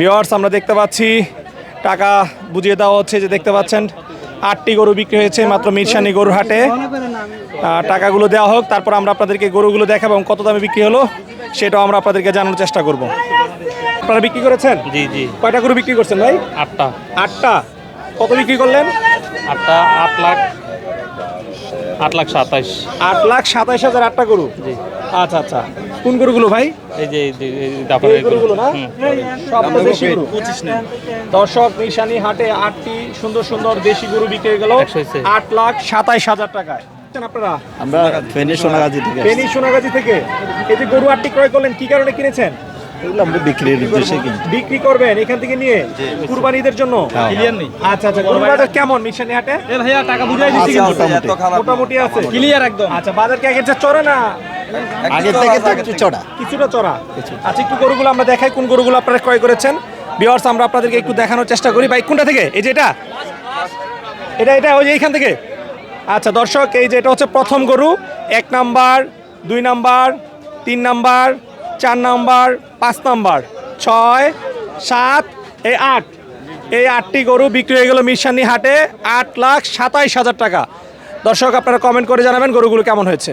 Viewers আমরা দেখতে পাচ্ছি টাকা বুঝিয়ে দেওয়া হচ্ছে, যে দেখতে পাচ্ছেন 8টি গরু বিক্রি হয়েছে মাত্র মিরসানি গরুর হাটে। টাকাগুলো দেওয়া হোক, তারপর আমরা আপনাদেরকে গরুগুলো দেখাবো এবং কত দামে বিক্রি হলো সেটাও আমরা আপনাদেরকে জানানোর চেষ্টা করব। আপনারা বিক্রি করেছেন? জি জি। কয়টা গরু বিক্রি করছেন ভাই? 8টা। 8টা। কত বিক্রি করলেন? 8টা 8,27,000। 8,27,000 8টা গরু। জি। আচ্ছা আচ্ছা, কোন গরুগুলো ভাই? এই যে এই গরুগুলো না? সব তো দেশি গরু। দর্শক মিরসানি হাটে 8টি সুন্দর সুন্দর দেশি গরু বিক্রি হয়ে গেল 8,27,000 টাকায়। আপনারা? আমরা ফেনী সোনাগাজী থেকে ফেনী সোনাগাজী থেকে এই যে গরু 8টি ক্রয় করলেন, কি কারণে কিনেছেন? এগুলো আমরা বিক্রির উদ্দেশ্যে কিনি। বিক্রি করবেন এখান থেকে নিয়ে কুরবানিদের জন্য? ক্লিয়ার নেই। আচ্ছা আচ্ছা, গরুর বাজার কেমন মিরসানি হাটে? এ ভাইয়া টাকা বুঝাই দিছি আছে কিন্তু মোটামুটি। মোটামুটি আছে, ক্লিয়ার একদম। আচ্ছা, বাজার কি আগের চেয়ে চড়া না আগের থেকে তো একটু চড়া। কিছুটা চড়া? আচ্ছা, একটু গরুগুলো আমরা দেখাই, কোন গরুগুলো আপনারা ক্রয় করেছেন। ভিউয়ার্স আমরা আপনাদেরকে একটু দেখানোর চেষ্টা করি। ভাই কোনটা থেকে? এই যে এটা এটা ওই যে এইখান থেকে। আচ্ছা দর্শক, এই যে এটা হচ্ছে প্রথম গরু। 1 number, 2 number, 3 number, 4 number, 5 number, 6, 7, এই 8, এই 8টি গরু বিক্রি হয়ে গেল মিরসানি হাটে 8,27,000 টাকা। দর্শক আপনারা কমেন্ট করে জানাবেন গরুগুলো কেমন হয়েছে।